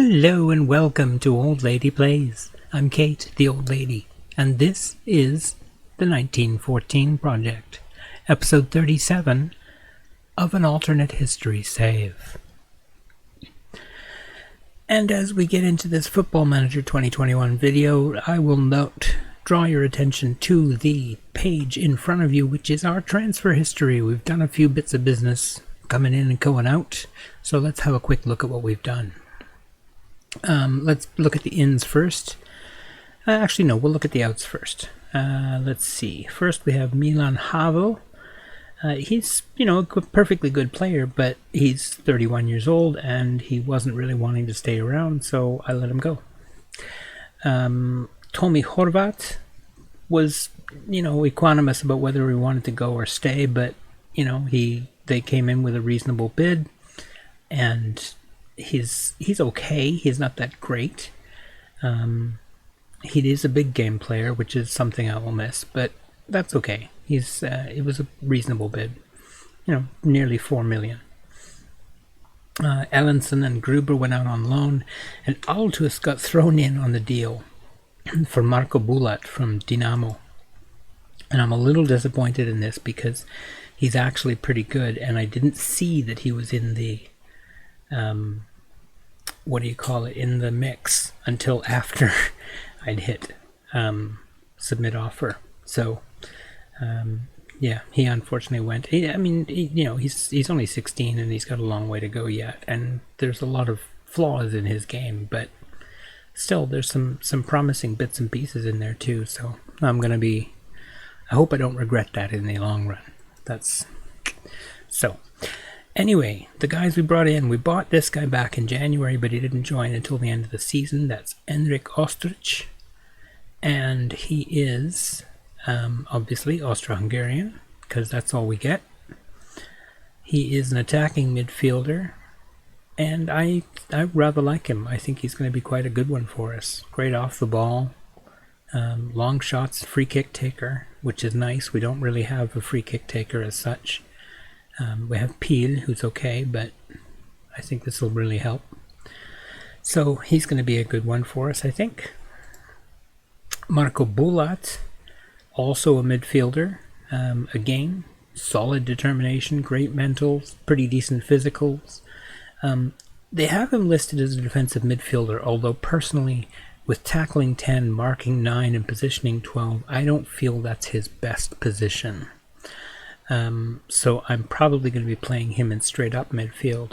Hello and welcome to Old Lady Plays. I'm Kate, the Old Lady, and this is the 1914 Project, episode 37 of an alternate history save. And as we get into this Football Manager 2021 video, I will draw your attention to the page in front of you, which is our transfer history. We've done a few bits of business coming in and going out, so let's have a quick look at what we've done. Let's look at the ins first. Actually, no, we'll look at the outs first. Let's see. First, we have Milan Havel. He's, a perfectly good player, but he's 31 years old, and he wasn't really wanting to stay around, so I let him go. Tomi Horvat was, equanimous about whether he wanted to go or stay, but, they came in with a reasonable bid, and he's okay. He's not that great. He is a big game player, which is something I will miss, but that's okay. It was a reasonable bid. Nearly 4 million. Ellenson and Gruber went out on loan, and Altus got thrown in on the deal for Marko Bulat from Dinamo. And I'm a little disappointed in this because he's actually pretty good, and I didn't see that he was in the in the mix until after I'd hit submit offer. So he unfortunately went. He's only 16 and he's got a long way to go yet, and there's a lot of flaws in his game, but still there's some promising bits and pieces in there too. So I hope I don't regret that in the long run. Anyway, the guys we brought in, we bought this guy back in January, but he didn't join until the end of the season. That's Enrik Ostrich, and he is obviously Austria-Hungarian, because that's all we get. He is an attacking midfielder, and I rather like him. I think he's going to be quite a good one for us. Great off the ball, long shots, free kick taker, which is nice. We don't really have a free kick taker as such. We have Peel, who's okay, but I think this will really help. So he's going to be a good one for us, I think. Marko Bulat, also a midfielder. Again, solid determination, great mentals, pretty decent physicals. They have him listed as a defensive midfielder, although personally, with tackling 10, marking 9, and positioning 12, I don't feel that's his best position. So I'm probably going to be playing him in straight up midfield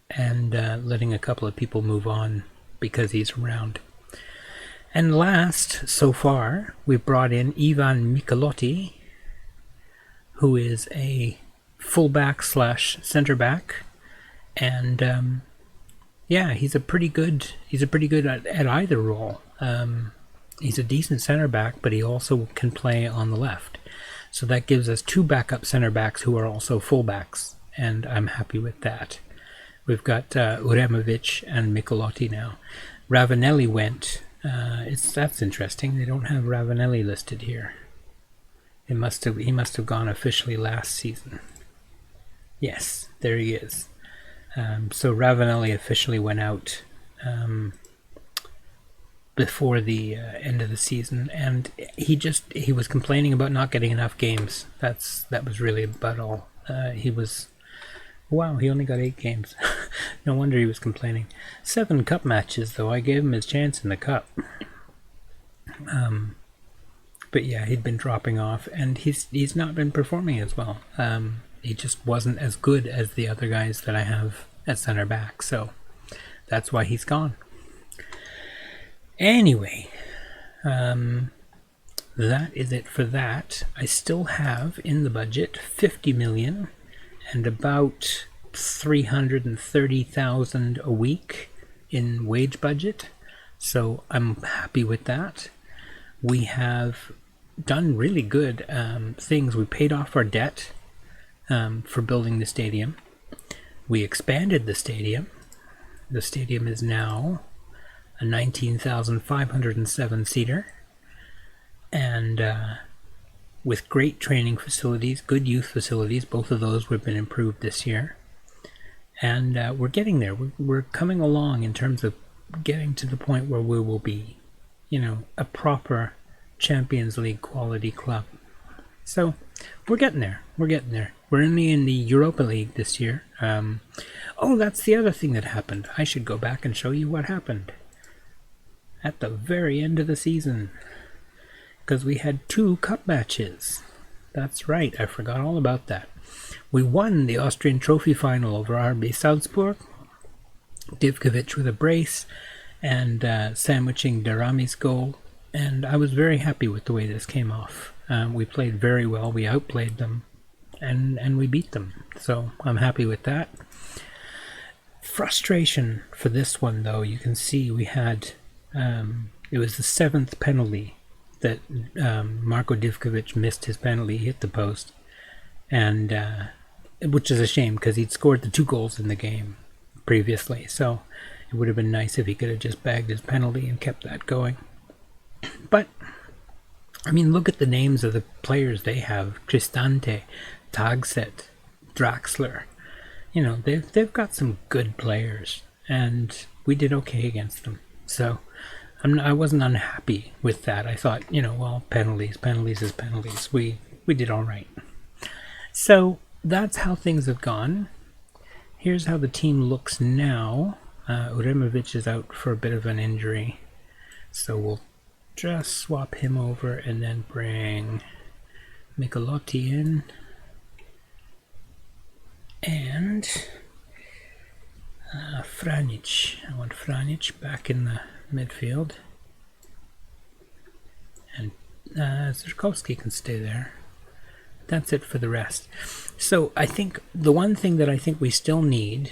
and letting a couple of people move on because he's around. And last, so far, we've brought in Ivan Michelotti, who is a fullback / center back, and he's pretty good at either role. He's a decent center back, but he also can play on the left. So that gives us 2 backup center backs who are also fullbacks, and I'm happy with that. We've got Uremovic and Michelotti now. Ravanelli went. That's interesting. They don't have Ravanelli listed here. He must have gone officially last season. Yes, there he is. So Ravanelli officially went out before the end of the season, and he was complaining about not getting enough games. That was really about all. He only got 8 games. No wonder he was complaining. 7 cup matches though. I gave him his chance in the cup. But yeah, he'd been dropping off, and he's not been performing as well. He just wasn't as good as the other guys that I have at center back, so that's why he's gone. Anyway, that is it for that. I still have in the budget 50 million and about 330,000 a week in wage budget, so I'm happy with that. We have done really good things. We paid off our debt for building the stadium. We expanded the stadium. The stadium is now a 19,507 seater, and with great training facilities, good youth facilities. Both of those have been improved this year, and we're getting there. We're coming along in terms of getting to the point where we will be, a proper Champions League quality club. So we're getting there. We're getting there. We're only in the Europa League this year. Oh, that's the other thing that happened. I should go back and show you what happened at the very end of the season, because we had 2 cup matches. That's right, I forgot all about that. We won the Austrian Trophy final over RB Salzburg. Divkovic with a brace and sandwiching Darami's goal, and I was very happy with the way this came off. We played very well, we outplayed them, and we beat them, so I'm happy with that. Frustration for this one, though, you can see we had, it was the 7th penalty that Marko Divkovic missed his penalty, hit the post, and which is a shame because he'd scored the 2 goals in the game previously, so it would have been nice if he could have just bagged his penalty and kept that going. But I mean, look at the names of the players they have: Cristante, Tagset, Draxler. They've got some good players, and we did okay against them. So I wasn't unhappy with that. I thought, well, penalties is penalties. We did all right. So that's how things have gone. Here's how the team looks now. Uremovic is out for a bit of an injury, so we'll just swap him over and then bring Michelotti in. And Franic. I want Franic back in the midfield. And Zurkowski can stay there. That's it for the rest. So I think the one thing that I think we still need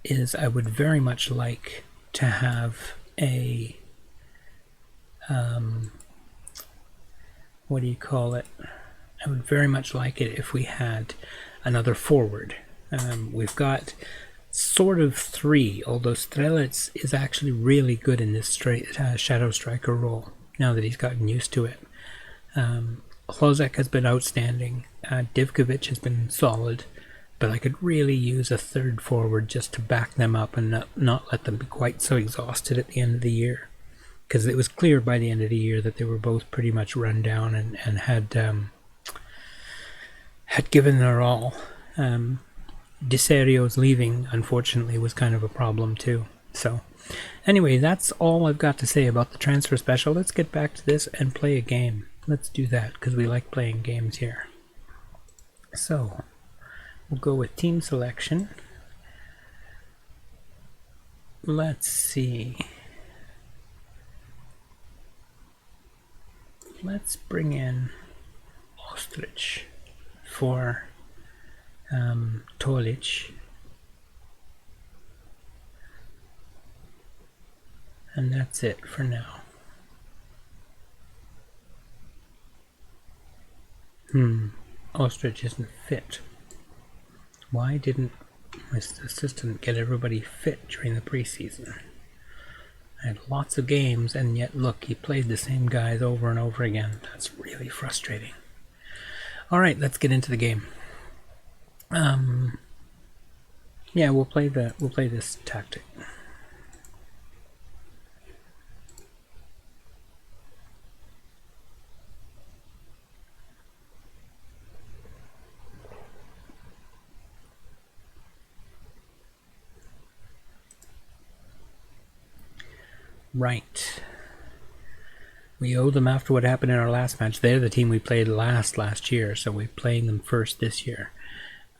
is I would very much like to have a what do you call it? I would very much like it if we had another forward. We've got sort of 3, although Strelec is actually really good in this shadow striker role now that he's gotten used to it. Hlozek has been outstanding. Divkovic has been solid, but I could really use a 3rd forward just to back them up and not let them be quite so exhausted at the end of the year. Because it was clear by the end of the year that they were both pretty much run down and had given their all. DeSerio's leaving, unfortunately, was kind of a problem too. So anyway, that's all I've got to say about the transfer special. Let's get back to this and play a game. Let's do that, because we like playing games here. So we'll go with team selection. Let's see. Let's bring in Ostrich for Tolic. And that's it for now. Ostrich isn't fit. Why didn't my assistant get everybody fit during the preseason? I had lots of games, and yet look, he played the same guys over and over again. That's really frustrating. All right, let's get into the game. Yeah, we'll play this tactic. Right. We owe them after what happened in our last match. They're the team we played last year, so we're playing them first this year.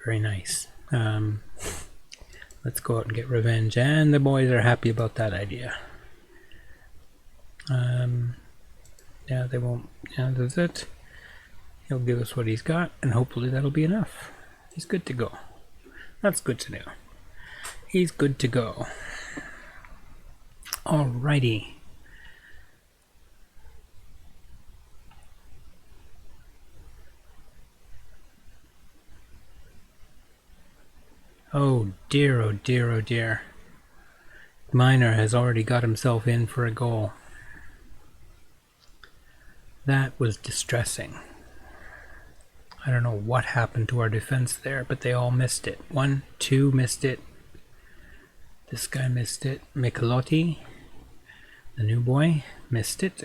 Very nice. Let's go out and get revenge, and the boys are happy about that idea. Yeah, they won't. Yeah, that's it. He'll give us what he's got, and hopefully that'll be enough. He's good to go. That's good to know. He's good to go. Alrighty. Oh dear, oh dear, oh dear. Miner has already got himself in for a goal. That was distressing. I don't know what happened to our defense there, but they all missed it. 1, 2 missed it. This guy missed it. Michelotti, the new boy, missed it.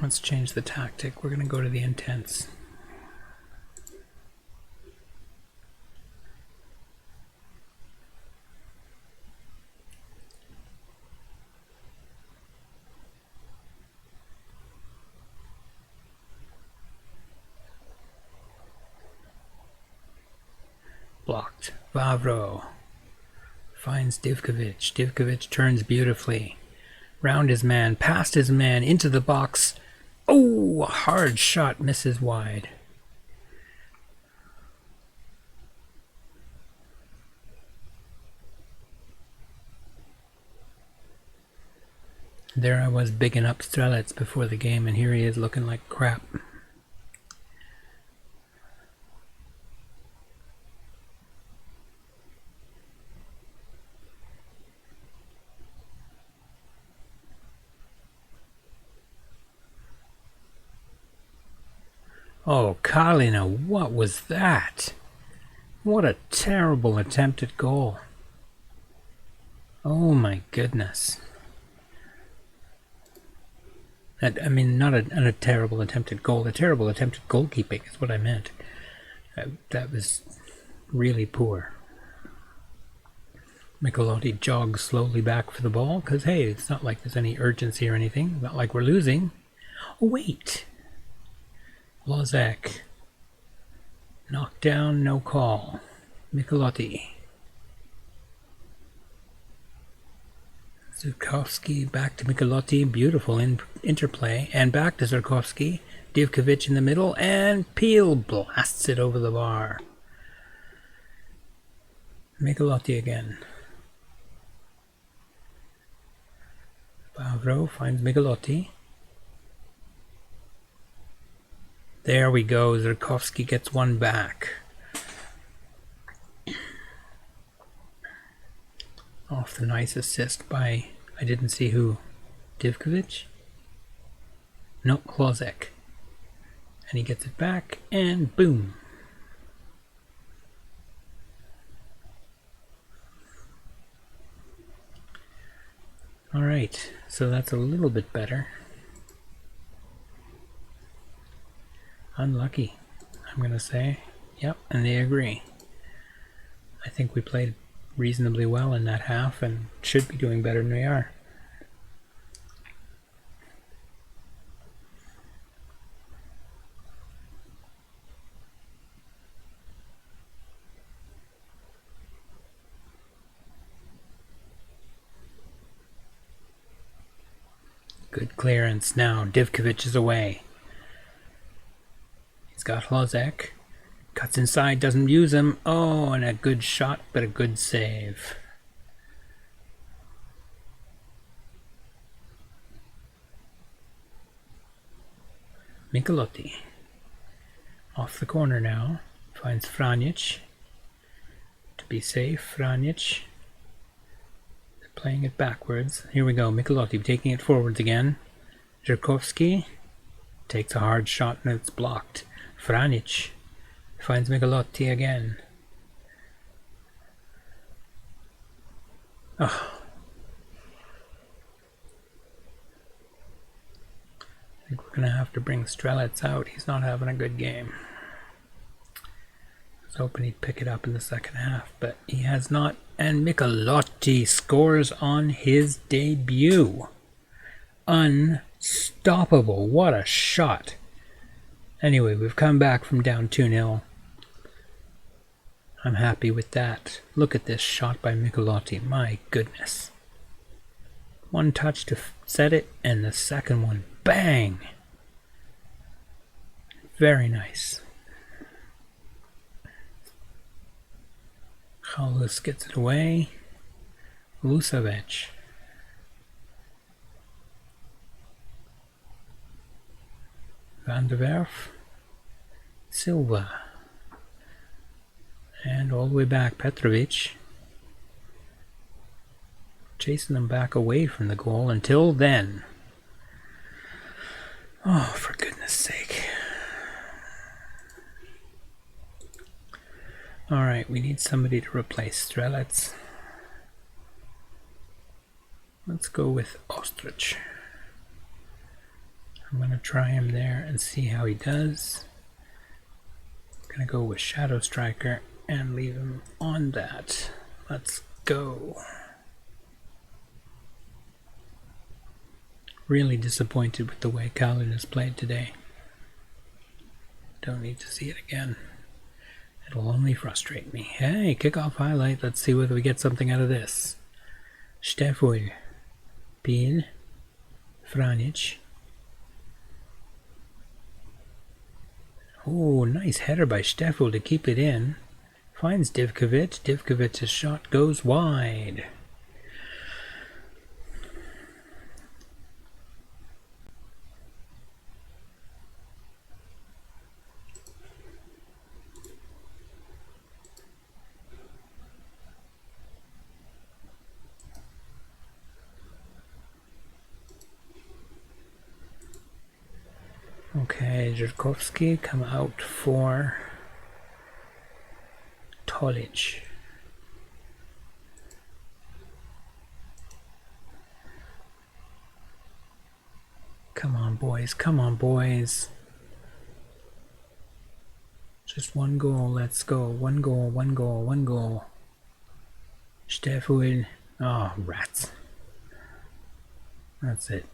Let's change the tactic. We're going to go to the intense. Blocked. Vavro finds Divkovic. Divkovic turns beautifully. Round his man, past his man, into the box. Oh, a hard shot misses wide. There I was bigging up Strelets before the game, and here he is looking like crap. Oh, Kalina, what was that? What a terrible attempt at goal. Oh my goodness. I mean, not a terrible attempt at goal. A terrible attempt at goalkeeping is what I meant. That was really poor. Michelotti jogs slowly back for the ball, because, hey, it's not like there's any urgency or anything. Not like we're losing. Oh, wait. Lozek. Knockdown, no call. Michelotti. Zurkowski back to Michelotti. Beautiful interplay. And back to Zurkowski. Divkovic in the middle. And Peel blasts it over the bar. Michelotti again. Vavro finds Michelotti. There we go. Zurkowski gets one back. Off the nice assist by, I didn't see who. Divkovic? No, Klozek. And he gets it back, and boom. Alright, so that's a little bit better. Unlucky, I'm going to say. Yep, and they agree. I think we played reasonably well in that half and should be doing better than we are. Good clearance now. Divkovic is away. He's got Hlozek. Cuts inside, doesn't use him. Oh, and a good shot, but a good save. Michelotti. Off the corner now. Finds Franjic. To be safe, Franjic. They're playing it backwards. Here we go. Michelotti taking it forwards again. Zurkowski takes a hard shot and it's blocked. Franjic finds Michelotti again. Oh. I think we're going to have to bring Strelets out. He's not having a good game. I was hoping he'd pick it up in the second half, but he has not. And Michelotti scores on his debut. Unstoppable. What a shot. Anyway, we've come back from down 2-0. I'm happy with that. Look at this shot by Michelotti. My goodness. One touch to set it, and the second one, bang! Very nice. Chalus gets it away. Lusovic. Van der Werf. Silva. And all the way back, Petrovic. Chasing them back away from the goal until then. Oh, for goodness sake. Alright, we need somebody to replace Strelets. Let's go with Ostrich. I'm going to try him there and see how he does. I'm going to go with Shadow Striker and leave him on that. Let's go. Really disappointed with the way Khalid has played today. Don't need to see it again. It'll only frustrate me. Hey, kickoff highlight. Let's see whether we get something out of this. Steful, Pil, Franic. Oh, nice header by Steffel to keep it in. Finds Divkovic. Divkovic's shot goes wide. Okay, Zhirkovsky come out for Tolic. Come on, boys. Come on, boys. Just one goal. Let's go. One goal, one goal, one goal. Steffel. Oh, rats. That's it.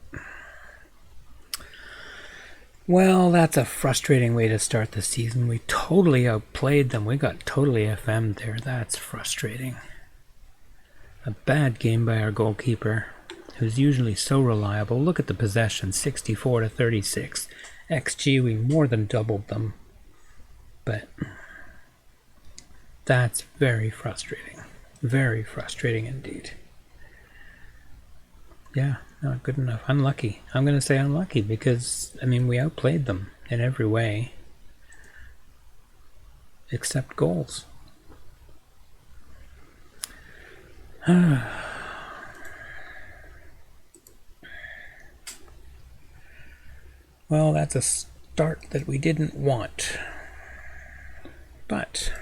Well, that's a frustrating way to start the season. We totally outplayed them. We got totally FM'd there. That's frustrating. A bad game by our goalkeeper, who's usually so reliable. Look at the possession, 64 to 36. XG, we more than doubled them. But that's very frustrating. Very frustrating indeed. Yeah. Not good enough. Unlucky. I'm going to say unlucky because, I mean, we outplayed them in every way. Except goals. Well, that's a start that we didn't want. But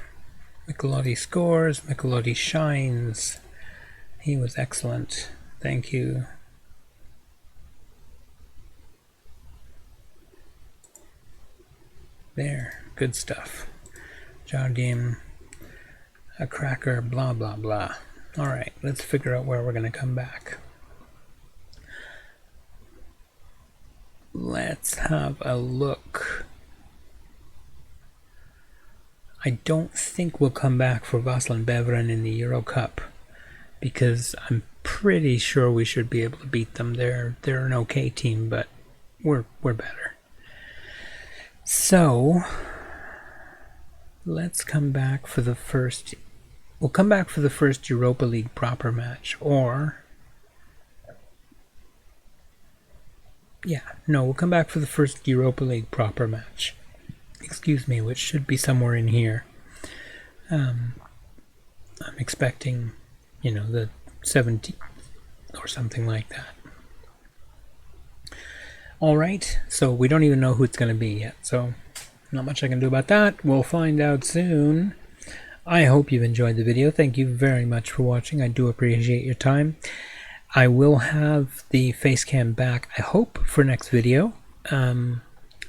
Michelotti scores. Michelotti shines. He was excellent. Thank you. There, good stuff. Jardim, a cracker, blah, blah, blah. Alright, let's figure out where we're going to come back. Let's have a look. I don't think we'll come back for Vaslin Beveren in the Euro Cup because I'm pretty sure we should be able to beat them. They're an okay team, but we're better. So, let's come back for the first... We'll come back for the first Europa League proper match, or... Yeah, no, we'll come back for the first Europa League proper match. Excuse me, which should be somewhere in here. I'm expecting, you know, the 17th or something like that. Alright, so we don't even know who it's going to be yet, so not much I can do about that. We'll find out soon. I hope you've enjoyed the video. Thank you very much for watching. I do appreciate your time. I will have the face cam back, I hope, for next video.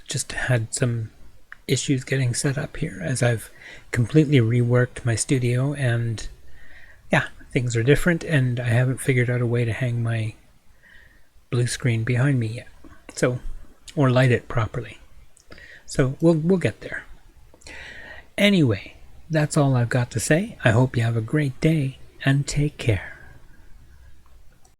Just had some issues getting set up here as I've completely reworked my studio, and yeah, things are different, and I haven't figured out a way to hang my blue screen behind me yet. So, or light it properly. So we'll get there. Anyway, that's all I've got to say. I hope you have a great day and take care.